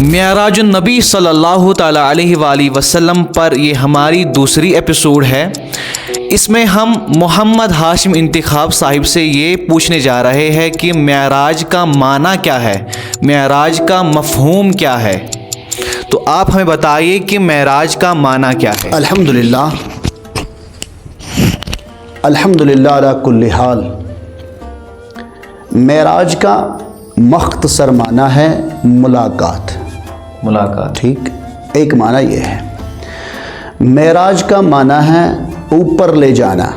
معراج النبی صلی اللہ تعالیٰ علیہ وآلہ وسلم پر یہ ہماری دوسری ایپیسوڈ ہے۔ اس میں ہم محمد ہاشم انتخاب صاحب سے یہ پوچھنے جا رہے ہیں کہ معراج کا معنی کیا ہے، معراج کا مفہوم کیا ہے۔ تو آپ ہمیں بتائیے کہ معراج کا معنی کیا ہے۔ الحمدللہ علی کل حال۔ معراج کا مختصر معنی ہے ملاقات۔ ٹھیک، ایک معنی یہ ہے۔ معراج کا معنی ہے اوپر لے جانا۔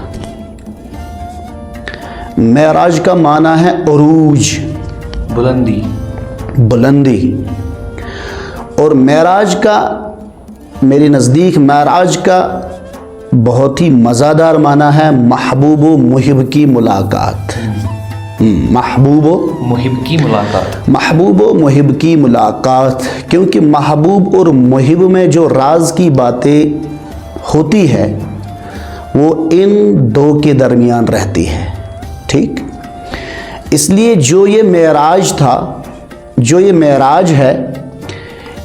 معراج کا معنی ہے عروج، بلندی۔ اور معراج کا میرے نزدیک معراج کا بہت ہی مزیدار معنی ہے محبوب و محب کی ملاقات۔ محبوب و محب کی ملاقات، کیونکہ محبوب اور محب میں جو راز کی باتیں ہوتی ہے وہ ان دو کے درمیان رہتی ہے۔ ٹھیک، اس لیے جو یہ معراج تھا، جو یہ معراج ہے،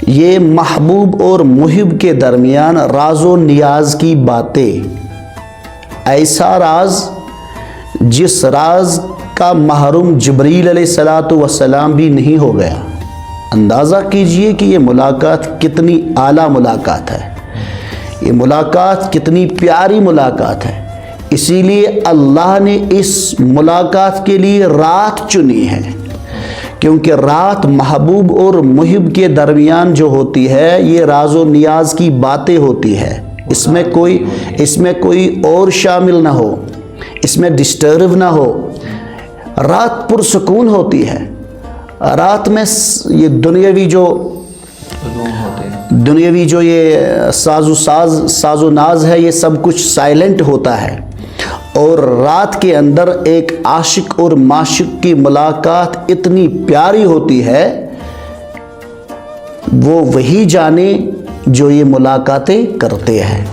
یہ محبوب اور محب کے درمیان راز و نیاز کی باتیں، ایسا راز جس راز کا محروم جبریل علیہ السلام بھی نہیں ہو گیا۔ اندازہ کیجئے کہ یہ ملاقات کتنی اعلیٰ ملاقات ہے، یہ ملاقات کتنی پیاری ملاقات ہے۔ اسی لیے اللہ نے اس ملاقات کے لیے رات چنی ہے، کیونکہ رات محبوب اور محب کے درمیان جو ہوتی ہے یہ راز و نیاز کی باتیں ہوتی ہے۔ اس میں کوئی اور شامل نہ ہو، اس میں ڈسٹرب نہ ہو۔ رات پرسکون ہوتی ہے۔ رات میں یہ دنیاوی جو یہ ساز و ناز ہے، یہ سب کچھ سائلنٹ ہوتا ہے، اور رات کے اندر ایک عاشق اور معشوق کی ملاقات اتنی پیاری ہوتی ہے، وہ وہی جانے جو یہ ملاقاتیں کرتے ہیں۔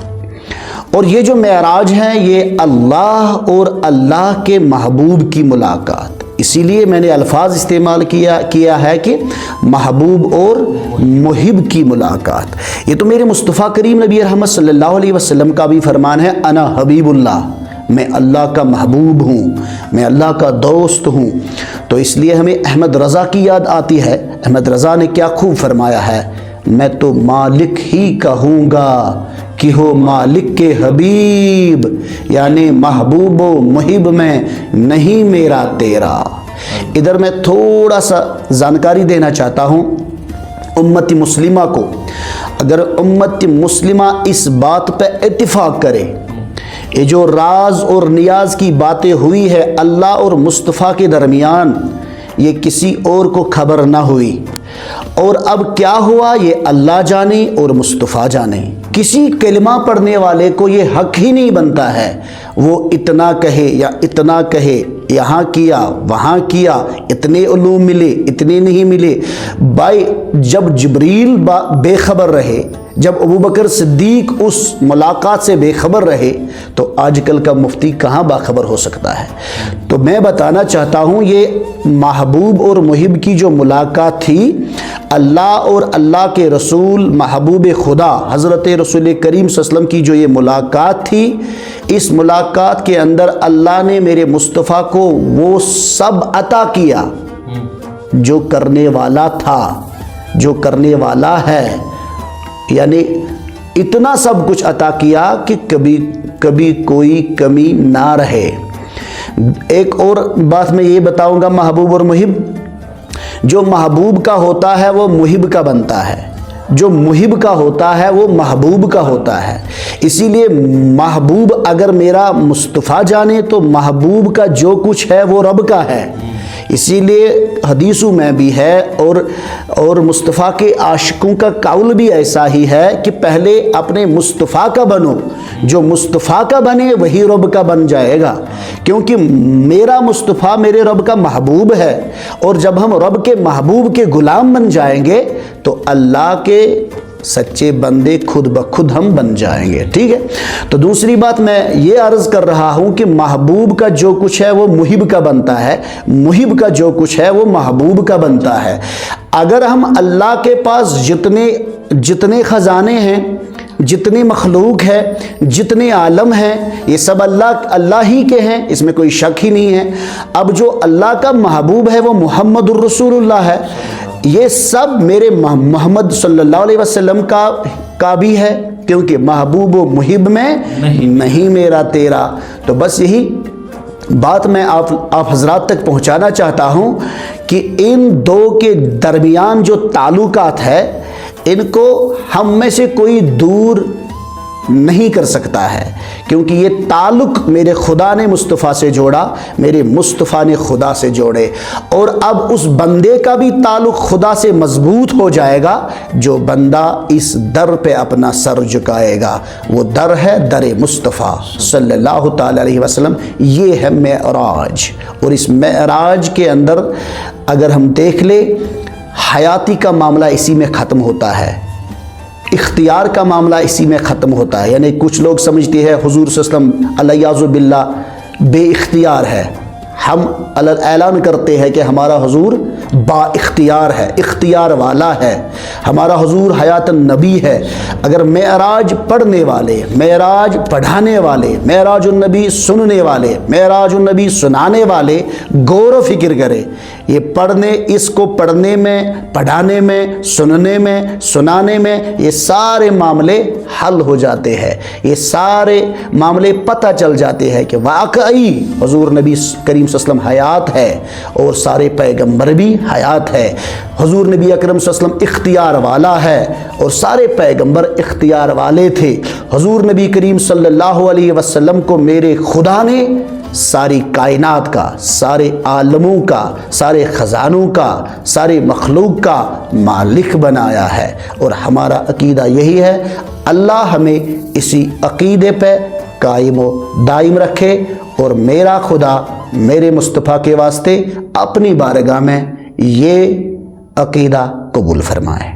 اور یہ جو معراج ہے یہ اللہ اور اللہ کے محبوب کی ملاقات، اسی لیے میں نے الفاظ استعمال کیا ہے کہ محبوب اور محب کی ملاقات۔ یہ تو میرے مصطفیٰ کریم نبی رحمت صلی اللہ علیہ وسلم کا بھی فرمان ہے، انا حبیب اللہ، میں اللہ کا محبوب ہوں، میں اللہ کا دوست ہوں۔ تو اس لیے ہمیں احمد رضا کی یاد آتی ہے۔ احمد رضا نے کیا خوب فرمایا ہے، میں تو مالک ہی کہوں گا کہ ہو مالک کے حبیب، یعنی محبوب و محب میں نہیں میرا تیرا۔ ادھر میں تھوڑا سا جانکاری دینا چاہتا ہوں امت مسلمہ کو۔ اگر امت مسلمہ اس بات پہ اتفاق کرے، یہ جو راز اور نیاز کی باتیں ہوئی ہے اللہ اور مصطفیٰ کے درمیان، یہ کسی اور کو خبر نہ ہوئی، اور اب کیا ہوا یہ اللہ جانے اور مصطفیٰ جانے۔ کسی کلمہ پڑھنے والے کو یہ حق ہی نہیں بنتا ہے وہ اتنا کہے یا اتنا کہے، یہاں کیا وہاں کیا، اتنے علوم ملے اتنے نہیں ملے۔ بھائی جب جبریل بے خبر رہے، جب ابوبکر صدیق اس ملاقات سے بے خبر رہے، تو آج کل کا مفتی کہاں باخبر ہو سکتا ہے؟ تو میں بتانا چاہتا ہوں یہ محبوب اور محب کی جو ملاقات تھی، اللہ اور اللہ کے رسول محبوب خدا حضرت رسول کریم صلی اللہ علیہ وسلم کی جو یہ ملاقات تھی، اس ملاقات کے اندر اللہ نے میرے مصطفیٰ کو وہ سب عطا کیا جو کرنے والا تھا، جو کرنے والا ہے، یعنی اتنا سب کچھ عطا کیا کہ کبھی کوئی کمی نہ رہے۔ ایک اور بات میں یہ بتاؤں گا، محبوب اور محب، جو محبوب کا ہوتا ہے وہ محب کا بنتا ہے، جو محب کا ہوتا ہے وہ محبوب کا ہوتا ہے۔ اسی لیے محبوب اگر میرا مصطفیٰ جانے تو محبوب کا جو کچھ ہے وہ رب کا ہے۔ اسی لیے حدیثوں میں بھی ہے اور مصطفیٰ کے عاشقوں کا قول بھی ایسا ہی ہے کہ پہلے اپنے مصطفیٰ کا بنو، جو مصطفیٰ کا بنے وہی رب کا بن جائے گا، کیونکہ میرا مصطفیٰ میرے رب کا محبوب ہے، اور جب ہم رب کے محبوب کے غلام بن جائیں گے تو اللہ کے سچے بندے خود بخود ہم بن جائیں گے. ٹھیک ہے. تو دوسری بات میں یہ عرض کر رہا ہوں کہ محبوب کا جو کچھ ہے وہ محب کا بنتا ہے, محب کا جو کچھ ہے وہ محبوب کا بنتا ہے. اگر ہم اللہ کے پاس جتنے خزانے ہیں, جتنی مخلوق ہے, جتنے عالم ہیں, یہ سب اللہ ہی کے ہیں, اس میں کوئی شک ہی نہیں ہے. اب جو اللہ کا محبوب ہے وہ محمد الرسول اللہ ہے. یہ سب میرے محمد صلی اللہ علیہ وسلم کا بھی ہے, کیونکہ محبوب و محب میں نہیں میرا تیرا. تو بس یہی بات میں آپ حضرات تک پہنچانا چاہتا ہوں کہ ان دو کے درمیان جو تعلقات ہے ان کو ہم میں سے کوئی دور نہیں کر سکتا ہے, کیونکہ یہ تعلق میرے خدا نے مصطفیٰ سے جوڑا, میرے مصطفیٰ نے خدا سے جوڑے. اور اب اس بندے کا بھی تعلق خدا سے مضبوط ہو جائے گا جو بندہ اس در پہ اپنا سر جھکائے گا. وہ در ہے در مصطفیٰ صلی اللہ تعالی علیہ وسلم. یہ ہے معراج. اور اس معراج کے اندر اگر ہم دیکھ لیں, حیاتی کا معاملہ اسی میں ختم ہوتا ہے, اختیار کا معاملہ اسی میں ختم ہوتا ہے. یعنی کچھ لوگ سمجھتے ہیں حضور صلی اللہ علیہ وسلم الیاذ باللہ بے اختیار ہے. ہم اعلان کرتے ہیں کہ ہمارا حضور با اختیار ہے, اختیار والا ہے. ہمارا حضور حیات النبی ہے. اگر معراج پڑھنے والے, معراج پڑھانے والے, معراج النبی سننے والے, معراج النبی سنانے والے غور و فکر کرے, یہ اس کو پڑھنے میں, پڑھانے میں, سننے میں, سنانے میں یہ سارے معاملے حل ہو جاتے ہیں. یہ سارے معاملے پتہ چل جاتے ہیں کہ واقعی حضور نبی کریم صلی اللہ علیہ وسلم حیات ہے اور سارے پیغمبر بھی حیات ہے. حضور نبی اکرم صلی اللہ علیہ وسلم اختیار والا ہے اور سارے پیغمبر اختیار والے تھے. حضور نبی کریم صلی اللہ علیہ وسلم کو میرے خدا نے ساری کائنات کا, سارے عالموں کا, سارے خزانوں کا, سارے مخلوق کا مالک بنایا ہے. اور ہمارا عقیدہ یہی ہے, اللہ ہمیں اسی عقیدے پہ قائم و دائم رکھے اور میرا خدا میرے مصطفیٰ کے واسطے اپنی بارگاہ میں یہ عقیدہ قبول فرمائے.